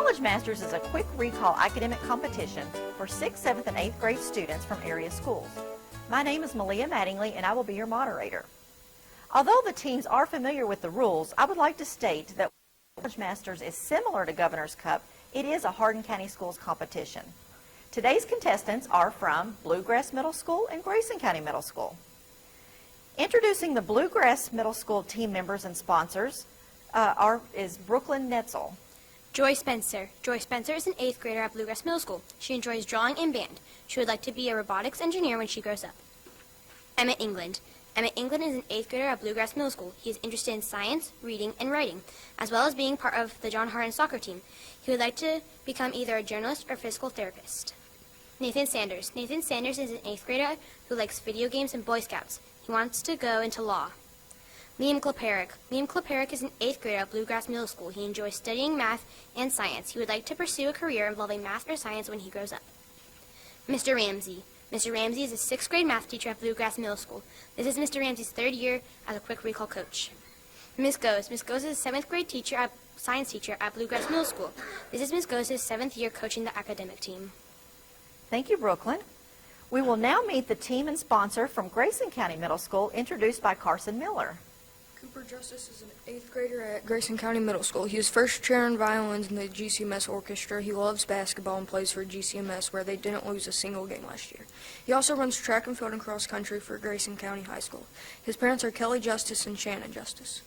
College Masters is a quick recall academic competition for 6th, 7th, and 8th grade students from area schools. My name is Malia Mattingly, and I will be your moderator. Although the teams are familiar with the rules, I would like to state that College Masters is similar to Governor's Cup. It is a Hardin County Schools competition. Today's contestants are from Bluegrass Middle School and Grayson County Middle School. Introducing the Bluegrass Middle School team members and sponsors is Brooklyn Netzel. Joy Spencer. Joy Spencer is an 8th grader at Bluegrass Middle School. She enjoys drawing and band. She would like to be a robotics engineer when she grows up. Emmett England. Emmett England is an 8th grader at Bluegrass Middle School. He is interested in science, reading, and writing, as well as being part of the John Hardin soccer team. He would like to become either a journalist or physical therapist. Nathan Sanders. Nathan Sanders is an 8th grader who likes video games and Boy Scouts. He wants to go into law. Liam Kleperick. Liam Kleperick is an 8th grader at Bluegrass Middle School. He enjoys studying math and science. He would like to pursue a career involving math or science when he grows up. Mr. Ramsey. Mr. Ramsey is a 6th grade math teacher at Bluegrass Middle School. This is Mr. Ramsey's 3rd year as a quick recall coach. Ms. Goes. Ms. Goes is a 7th grade science teacher at Bluegrass Middle School. This is Ms. Goes' 7th year coaching the academic team. Thank you, Brooklyn. We will now meet the team and sponsor from Grayson County Middle School, introduced by Carson Miller. Cooper Justice is an 8th grader at Grayson County Middle School. He is first chair in violins in the GCMS orchestra. He loves basketball and plays for GCMS, where they didn't lose a single game last year. He also runs track and field and cross country for Grayson County High School. His parents are Kelly Justice and Shannon Justice.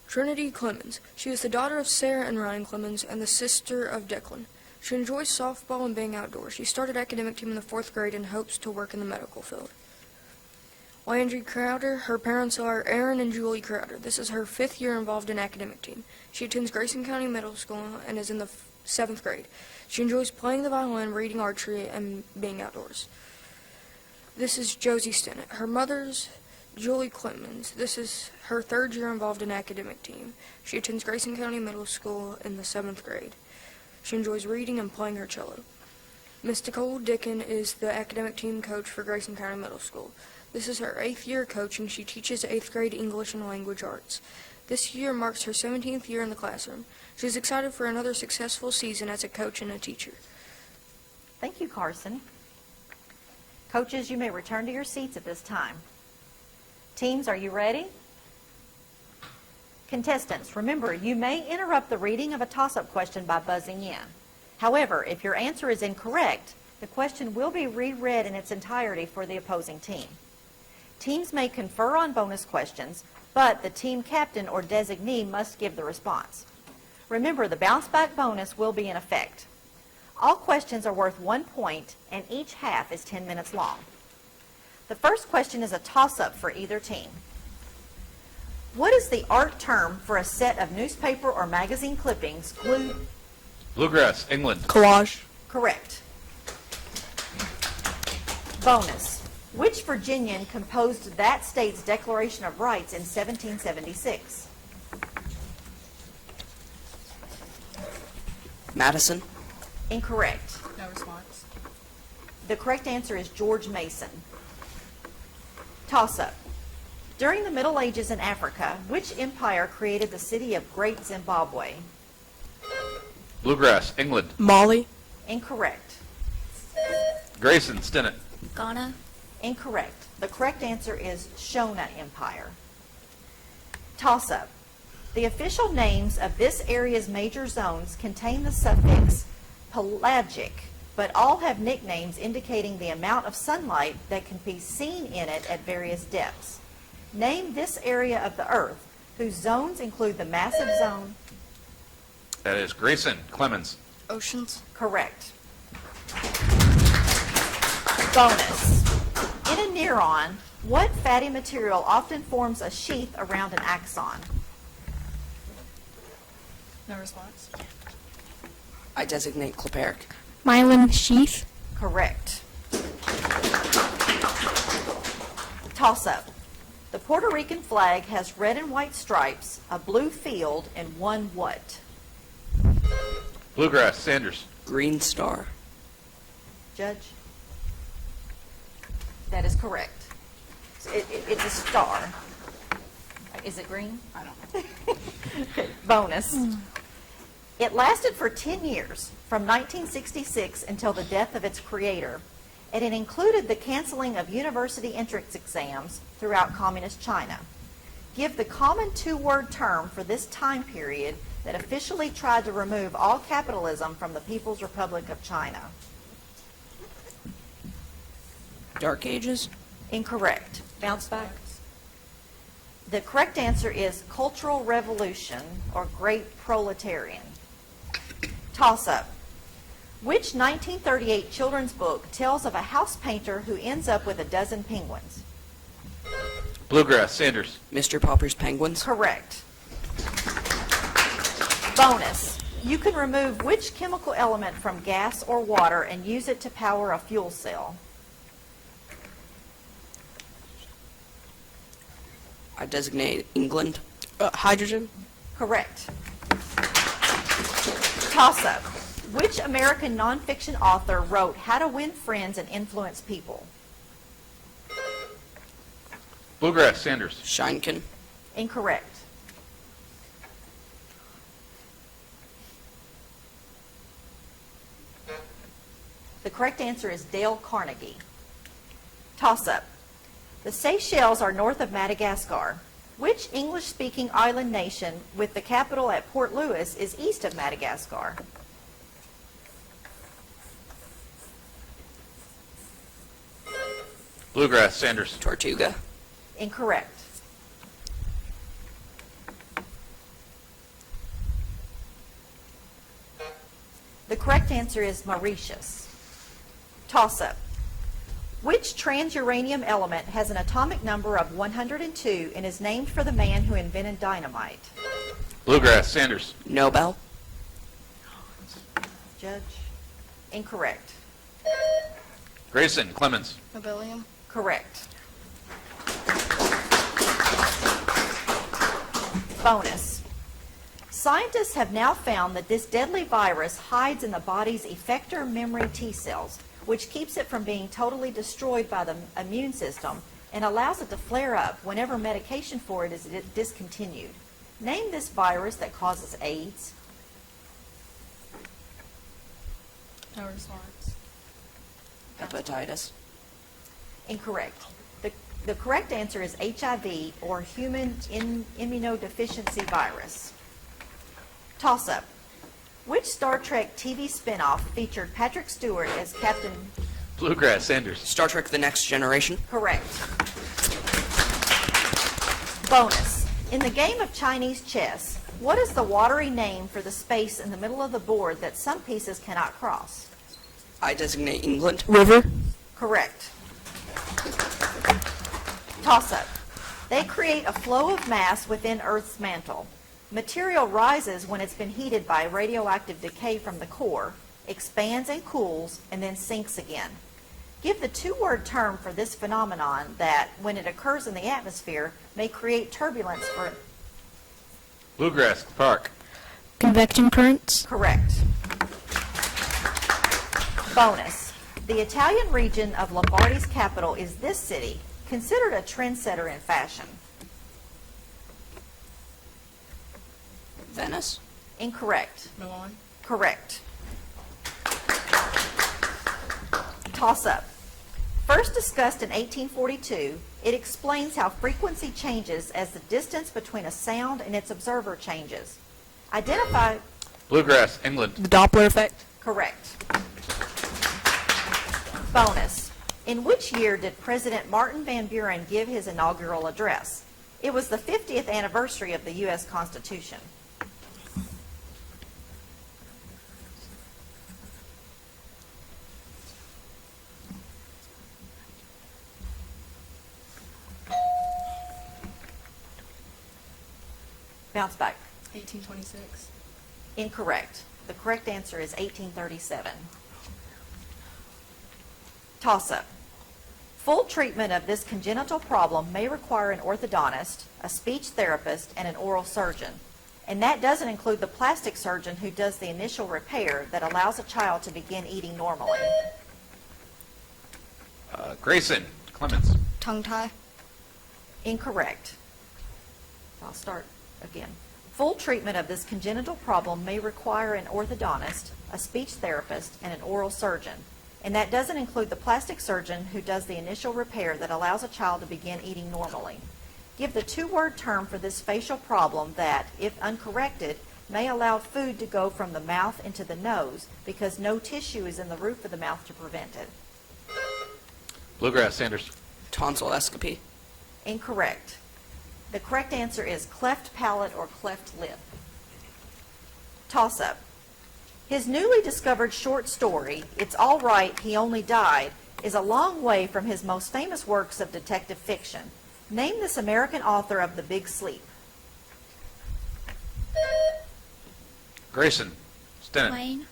Trinity Clemens. She is the daughter of Sarah and Ryan Clemens and the sister of Declan. She enjoys softball and being outdoors. She started academic team in the 4th grade and hopes to work in the medical field. Landry Crowder. Her parents are Aaron and Julie Crowder. This is her 5th year involved in academic team. She attends Grayson County Middle School and is in the 7th grade. She enjoys playing the violin, reading archery, and being outdoors. This is Josie Stennett. Her mother's Julie Clemens. This is her 3rd year involved in academic team. She attends Grayson County Middle School in the 7th grade. She enjoys reading and playing her cello. Miss Nicole Dickin is the academic team coach for Grayson County Middle School. This is her 8th year coaching. She teaches 8th grade English and language arts. This year marks her 17th year in the classroom. She is excited for another successful season as a coach and a teacher. Thank you, Carson. Coaches, you may return to your seats at this time. Teams, are you ready? Contestants, remember, you may interrupt the reading of a toss-up question by buzzing in. However, if your answer is incorrect, the question will be reread in its entirety for the opposing team. Teams may confer on bonus questions, but the team captain or designee must give the response. Remember, the bounce-back bonus will be in effect. All questions are worth 1 point, and each half is 10 minutes long. The first question is a toss-up for either team. What is the art term for a set of newspaper or magazine clippings glued? Bluegrass, England. Collage. Correct. Bonus. Which Virginian composed that state's Declaration of Rights in 1776? Madison. Incorrect. No response. The correct answer is George Mason. Toss-up. During the Middle Ages in Africa, which empire created the city of Great Zimbabwe? Bluegrass, England. Mali. Incorrect. Grayson, Stennett. Ghana. Incorrect. The correct answer is Shona Empire. Toss-up. The official names of this area's major zones contain the suffix pelagic, but all have nicknames indicating the amount of sunlight that can be seen in it at various depths. Name this area of the Earth whose zones include the massive zone. That is Grayson, Clemens. Oceans. Correct. Bonus. In a neuron, what fatty material often forms a sheath around an axon? No response. I designate Kleperick. Myelin sheath. Correct. Toss-up. The Puerto Rican flag has red and white stripes, a blue field, and one what? Bluegrass, Sanders. Green Star. Judge? That is correct. It's a star. Is it green? I don't know. Okay, bonus. It lasted for 10 years, from 1966 until the death of its creator, and it included the canceling of university entrance exams throughout communist China. Give the common two-word term for this time period that officially tried to remove all capitalism from the People's Republic of China. Dark Ages. Incorrect. Bounce back. The correct answer is Cultural Revolution or Great Proletarian. Toss-up. Which 1938 children's book tells of a house painter who ends up with a dozen penguins? Bluegrass, Sanders. Mr. Popper's Penguins. Correct. Bonus. You can remove which chemical element from gas or water and use it to power a fuel cell? I designate England. Hydrogen. Correct. Toss-up. Which American nonfiction author wrote How to Win Friends and Influence People? Bluegrass, Sanders. Scheinken. Incorrect. The correct answer is Dale Carnegie. Toss-up. The Seychelles are north of Madagascar. Which English-speaking island nation with the capital at Port Louis is east of Madagascar? Bluegrass, Sanders. Tortuga. Incorrect. The correct answer is Mauritius. Toss-up. Which transuranium element has an atomic number of 102 and is named for the man who invented dynamite? Bluegrass, Sanders. Nobel. Judge? Incorrect. Grayson, Clemens. Nobelium. Correct. Bonus. Scientists have now found that this deadly virus hides in the body's effector memory T cells, which keeps it from being totally destroyed by the immune system and allows it to flare up whenever medication for it is discontinued. Name this virus that causes AIDS. Hepatitis. Incorrect. The correct answer is HIV, or human immunodeficiency virus. Toss-up. Which Star Trek TV spinoff featured Patrick Stewart as Captain? Bluegrass, Sanders. Star Trek The Next Generation. Correct. Bonus. In the game of Chinese chess, what is the watery name for the space in the middle of the board that some pieces cannot cross? I designate England. River. Correct. Toss-up. They create a flow of mass within Earth's mantle. Material rises when it's been heated by radioactive decay from the core, expands and cools, and then sinks again. Give the two-word term for this phenomenon that, when it occurs in the atmosphere, may create turbulence for... Bluegrass, Park. Convection currents. Correct. Bonus. The Italian region of Lombardy's capital is this city, considered a trendsetter in fashion. Venice. Incorrect. Milan. Correct. Toss-up. First discussed in 1842, it explains how frequency changes as the distance between a sound and its observer changes. Identify... Bluegrass, England. The Doppler effect. Correct. Bonus. In which year did President Martin Van Buren give his inaugural address? It was the 50th anniversary of the U.S. Constitution. Bounce back. 1826. Incorrect. The correct answer is 1837. Toss-up. Full treatment of this congenital problem may require an orthodontist, a speech therapist, and an oral surgeon. And that doesn't include the plastic surgeon who does the initial repair that allows a child to begin eating normally. Grayson, Clemens. Tongue tie. Incorrect. I'll start again. Full treatment of this congenital problem may require an orthodontist, a speech therapist, and an oral surgeon. And that doesn't include the plastic surgeon who does the initial repair that allows a child to begin eating normally. Give the two-word term for this facial problem that, if uncorrected, may allow food to go from the mouth into the nose because no tissue is in the roof of the mouth to prevent it. Bluegrass, Sanders. Tonsilloscopy. Incorrect. The correct answer is cleft palate or cleft lip. Toss-up. His newly discovered short story, It's All Right, He Only Died, is a long way from his most famous works of detective fiction. Name this American author of The Big Sleep. Grayson. Stennett. Wayne.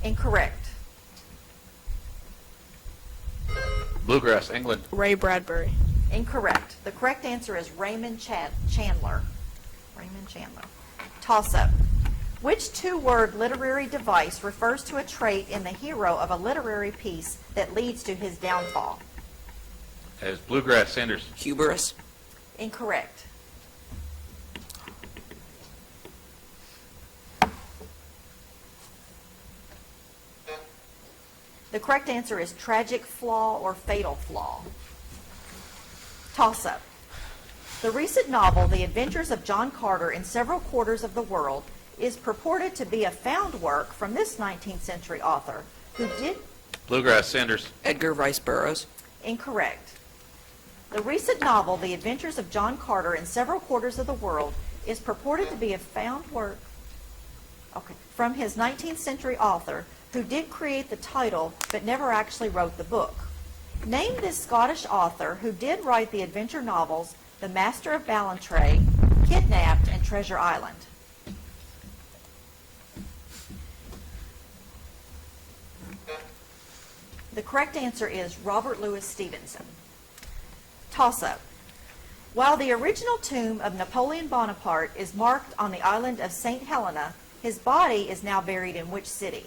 Incorrect. Bluegrass, England. Ray Bradbury. Incorrect. The correct answer is Raymond Chandler. Raymond Chandler. Toss-up. Which two-word literary device refers to a trait in the hero of a literary piece that leads to his downfall? As Bluegrass, Sanders. Hubris. Incorrect. The correct answer is tragic flaw or fatal flaw. Toss-up. The recent novel, The Adventures of John Carter in Several Quarters of the World, is purported to be a found work from this 19th century author who did... Bluegrass, Sanders. Edgar Rice Burroughs. Incorrect. The recent novel, The Adventures of John Carter in Several Quarters of the World, is purported to be a found work from his 19th century author who did create the title but never actually wrote the book. Name this Scottish author who did write the adventure novels The Master of Ballantrae, Kidnapped, and Treasure Island. The correct answer is Robert Louis Stevenson. Toss-up. While the original tomb of Napoleon Bonaparte is marked on the island of St. Helena, his body is now buried in which city?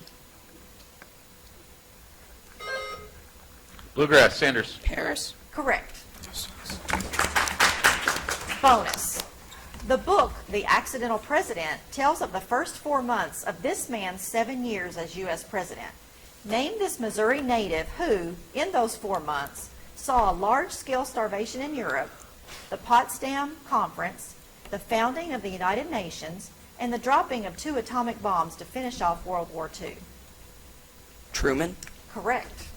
Bluegrass, Sanders. Paris. Correct. Bonus. The book, The Accidental President, tells of the first 4 months of this man's 7 years as U.S. President. Name this Missouri native who, in those 4 months, saw a large-scale starvation in Europe, the Potsdam Conference, the founding of the United Nations, and the dropping of 2 atomic bombs to finish off World War II. Truman. Correct.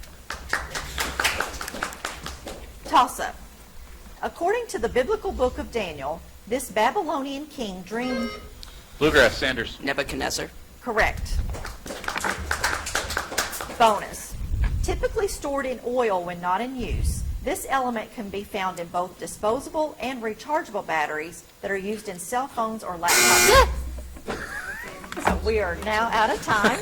Toss-up. According to the biblical book of Daniel, this Babylonian king dreamed... Bluegrass, Sanders. Nebuchadnezzar. Correct. Bonus. Typically stored in oil when not in use, this element can be found in both disposable and rechargeable batteries that are used in cell phones or laptops. So we are now out of time.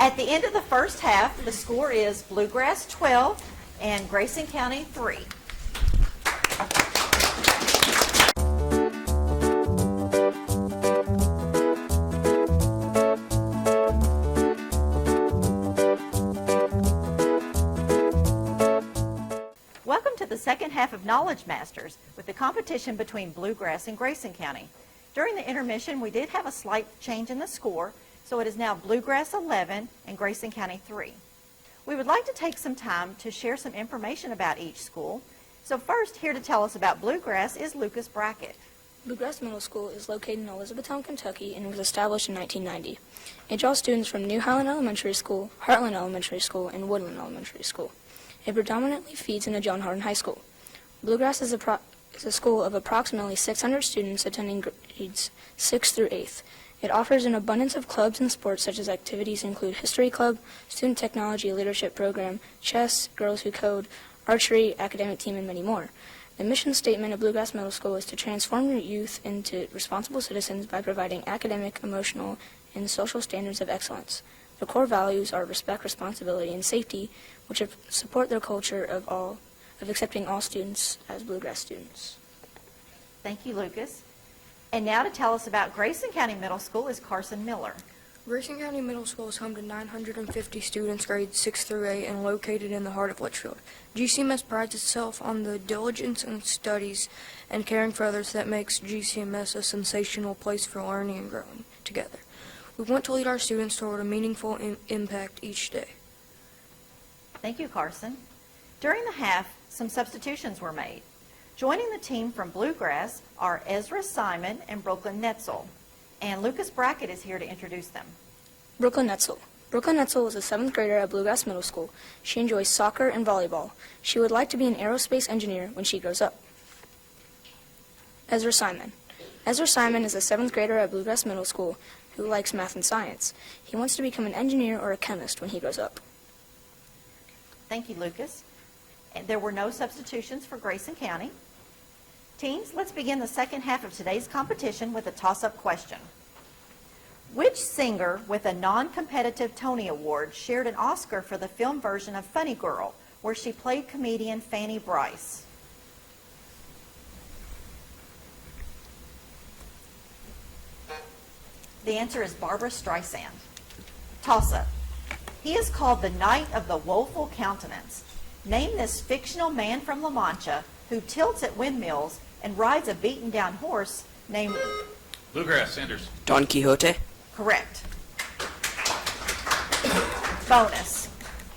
At the end of the first half, the score is Bluegrass 12 and Grayson County 3. Welcome to the second half of Knowledge Masters with the competition between Bluegrass and Grayson County. During the intermission, we did have a slight change in the score, so it is now Bluegrass 11 and Grayson County 3. We would like to take some time to share some information about each school. So first, here to tell us about Bluegrass is Lucas Brackett. Bluegrass Middle School is located in Elizabethtown, Kentucky, and was established in 1990. It draws students from New Highland Elementary School, Heartland Elementary School, and Woodland Elementary School. It predominantly feeds into John Hardin High School. Bluegrass is a school of approximately 600 students attending grades 6th through 8th. It offers an abundance of clubs and sports such as activities include History Club, Student Technology Leadership Program, chess, Girls Who Code, archery, academic team, and many more. The mission statement of Bluegrass Middle School is to transform your youth into responsible citizens by providing academic, emotional, and social standards of excellence. The core values are respect, responsibility, and safety, which support their culture of accepting all students as Bluegrass students. Thank you, Lucas. And now to tell us about Grayson County Middle School is Carson Miller. Grayson County Middle School is home to 950 students grades 6 through 8 and located in the heart of Litchfield. GCMS prides itself on the diligence in studies and caring for others that makes GCMS a sensational place for learning and growing together. We want to lead our students toward a meaningful impact each day. Thank you, Carson. During the half, some substitutions were made. Joining the team from Bluegrass are Ezra Simon and Brooklyn Netzel, and Lucas Brackett is here to introduce them. Brooklyn Netzel. Brooklyn Netzel is a 7th grader at Bluegrass Middle School. She enjoys soccer and volleyball. She would like to be an aerospace engineer when she grows up. Ezra Simon. Ezra Simon is a 7th grader at Bluegrass Middle School who likes math and science. He wants to become an engineer or a chemist when he grows up. Thank you, Lucas. And there were no substitutions for Grayson County. Teams, let's begin the second half of today's competition with a toss-up question. Which singer with a non-competitive Tony Award shared an Oscar for the film version of Funny Girl, where she played comedian Fanny Brice? The answer is Barbara Streisand. Toss-up. He is called the Knight of the Woeful Countenance. Name this fictional man from La Mancha who tilts at windmills and rides a beaten-down horse named... Bluegrass, Sanders. Don Quixote. Correct. Bonus.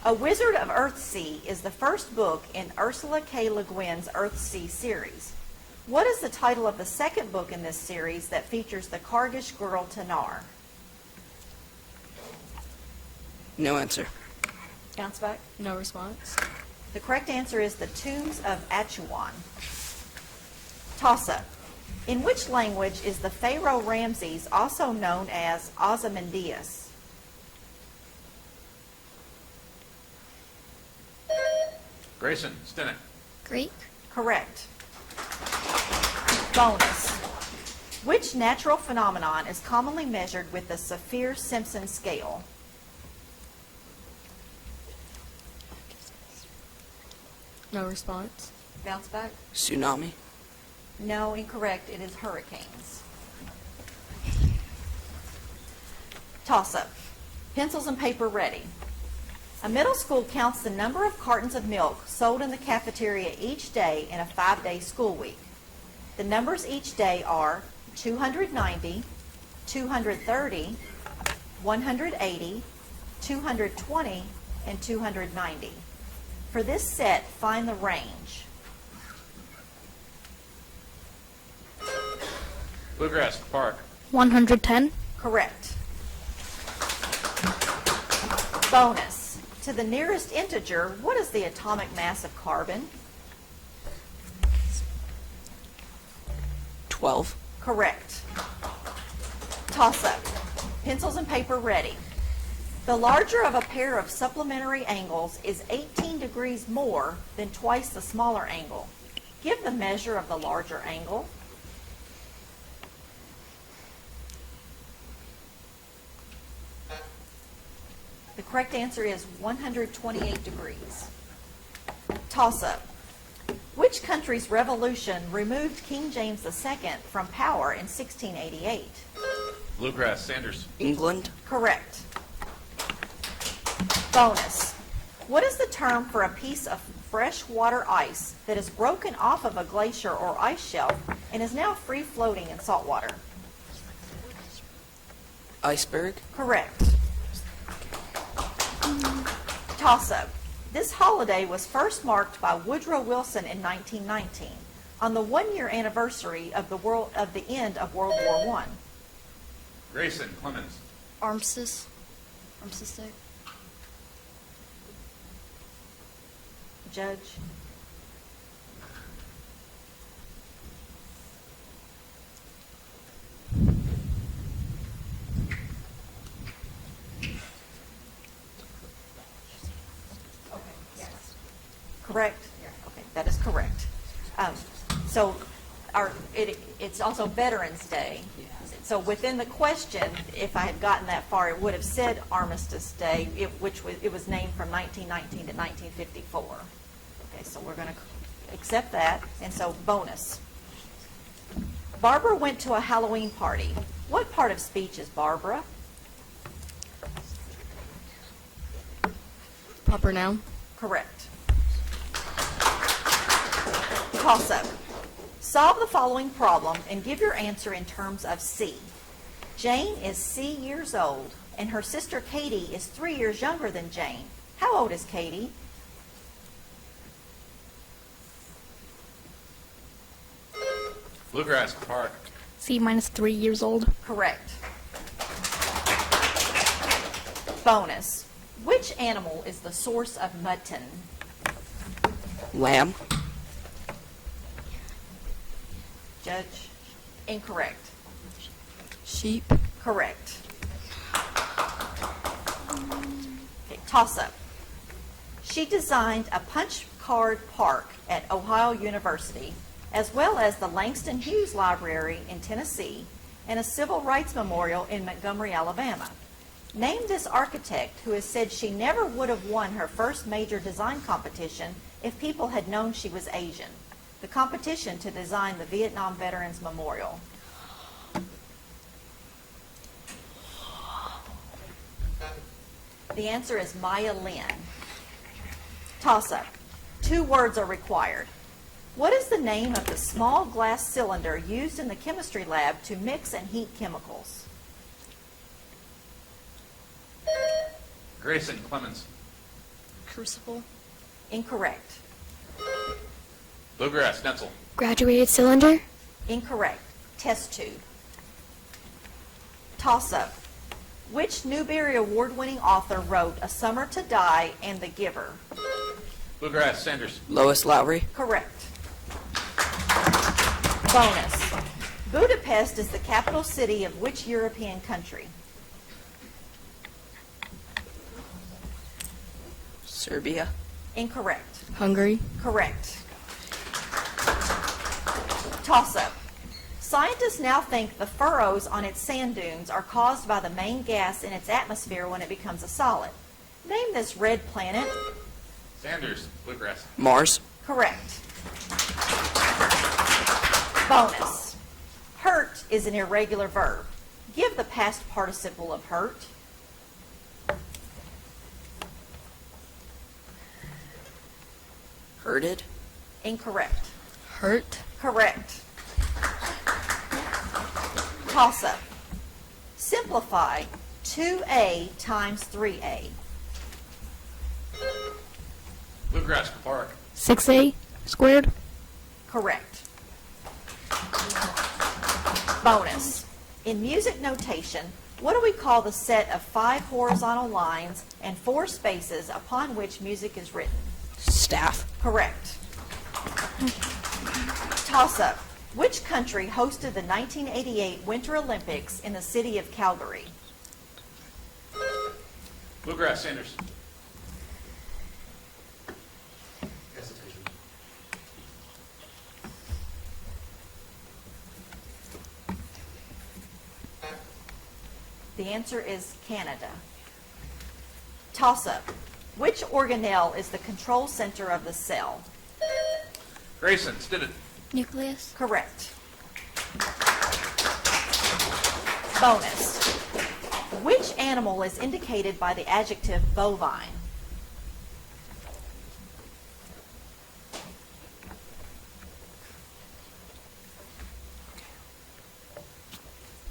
A Wizard of Earthsea is the first book in Ursula K. Le Guin's Earthsea series. What is the title of the second book in this series that features the Kargish girl Tanar? No answer. Bounce back. No response. The correct answer is The Tombs of Achuan. Toss-up. In which language is the Pharaoh Ramses also known as Ozymandias? Grayson, Stinnett. Greek. Correct. Bonus. Which natural phenomenon is commonly measured with the Saffir-Simpson scale? No response. Bounce back. Tsunami. No, incorrect. It is hurricanes. Toss-up. Pencils and paper ready. A middle school counts the number of cartons of milk sold in the cafeteria each day in a 5-day school week. The numbers each day are 290, 230, 180, 220, and 290. For this set, find the range. Bluegrass, Park. 110. Correct. Bonus. To the nearest integer, what is the atomic mass of carbon? 12. Correct. Toss-up. Pencils and paper ready. The larger of a pair of supplementary angles is 18 degrees more than twice the smaller angle. Give the measure of the larger angle. The correct answer is 128 degrees. Toss-up. Which country's revolution removed King James II from power in 1688? Bluegrass, Sanders. England. Correct. Bonus. What is the term for a piece of freshwater ice that is broken off of a glacier or ice shelf and is now free floating in salt water? Iceberg. Correct. Toss-up. This holiday was first marked by Woodrow Wilson in 1919 on the 1-year anniversary of the end of World War I. Grayson, Clemens. Armistice. Armistice Day. Judge. Correct? Okay, that is correct. So it's also Veterans Day. So within the question, if I had gotten that far, it would have said Armistice Day, it was named from 1919 to 1954. Okay, so we're going to accept that. And so bonus. Barbara went to a Halloween party. What part of speech is Barbara? Proper noun. Correct. Toss-up. Solve the following problem and give your answer in terms of C. Jane is C years old, and her sister Katie is 3 years younger than Jane. How old is Katie? Bluegrass Park. C minus 3 years old. Correct. Bonus. Which animal is the source of mutton? Lamb. Judge? Incorrect. Sheep. Correct. Okay, toss-up. She designed a punch card park at Ohio University, as well as the Langston Hughes Library in Tennessee and a civil rights memorial in Montgomery, Alabama. Name this architect who has said she never would have won her first major design competition if people had known she was Asian. The competition to design the Vietnam Veterans Memorial. The answer is Maya Lin. Toss-up. 2 words are required. What is the name of the small glass cylinder used in the chemistry lab to mix and heat chemicals? Grayson Clemens. Crucible. Incorrect. Bluegrass Netzel. Graduated cylinder. Incorrect. Test tube. Toss-up. Which Newbery Award-winning author wrote A Summer to Die and The Giver? Bluegrass Sanders. Lois Lowry. Correct. Bonus. Budapest is the capital city of which European country? Serbia. Incorrect. Hungary. Correct. Toss-up. Scientists now think the furrows on its sand dunes are caused by the main gas in its atmosphere when it becomes a solid. Name this red planet. Sanders. Bluegrass. Mars. Correct. Bonus. Hurt is an irregular verb. Give the past participle of hurt. Hurted. Incorrect. Hurt. Correct. Toss-up. Simplify 2a times 3a. Bluegrass Park. 6a squared. Correct. Bonus. In music notation, what do we call the set of 5 horizontal lines and 4 spaces upon which music is written? Staff. Correct. Toss-up. Which country hosted the 1988 Winter Olympics in the city of Calgary? Bluegrass Sanders. The answer is Canada. Toss-up. Which organelle is the control center of the cell? Grayson Stinnett. Nucleus. Correct. Bonus. Which animal is indicated by the adjective bovine?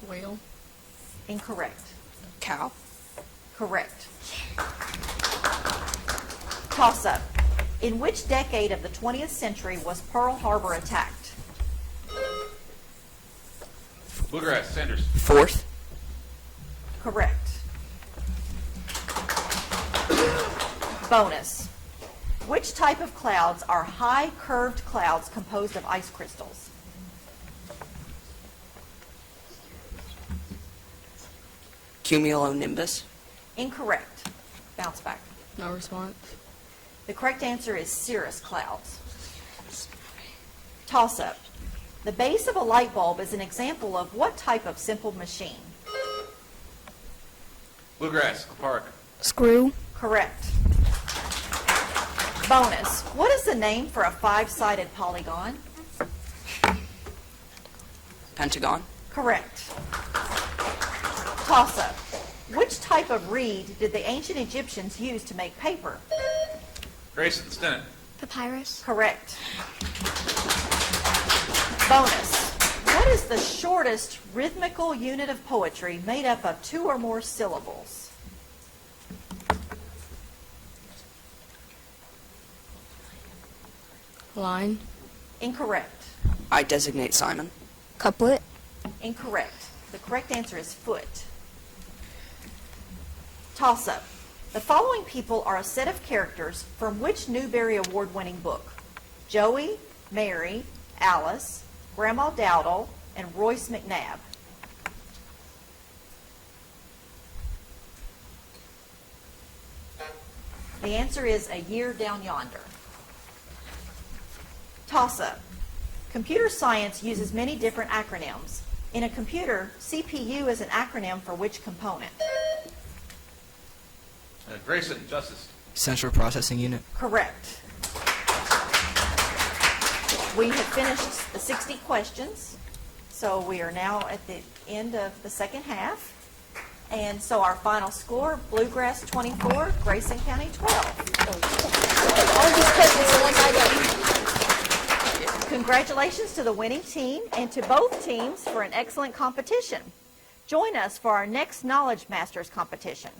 Whale. Incorrect. Cow. Correct. Toss-up. In which decade of the 20th century was Pearl Harbor attacked? Bluegrass Sanders. 4th. Correct. Bonus. Which type of clouds are high curved clouds composed of ice crystals? Cumulonimbus. Incorrect. Bounce back. No response. The correct answer is cirrus clouds. Toss-up. The base of a light bulb is an example of what type of simple machine? Bluegrass Park. Screw. Correct. Bonus. What is the name for a 5-sided polygon? Pentagon. Correct. Toss-up. Which type of reed did the ancient Egyptians use to make paper? Grayson, Stinnett. Papyrus. Correct. Bonus. What is the shortest rhythmical unit of poetry made up of 2 or more syllables? Line. Incorrect. I designate Simon. Couplet. Incorrect. The correct answer is foot. Toss-up. The following people are a set of characters from which Newbery Award-winning book? Joey, Mary, Alice, Grandma Dowdle, and Royce McNabb. The answer is A Year Down Yonder. Toss-up. Computer science uses many different acronyms. In a computer, CPU is an acronym for which component? Grayson, Justice. Central Processing Unit. Correct. We have finished the 60 questions, so we are now at the end of the second half. And so our final score, Bluegrass 24, Grayson County 12. Congratulations to the winning team and to both teams for an excellent competition. Join us for our next Knowledge Masters competition.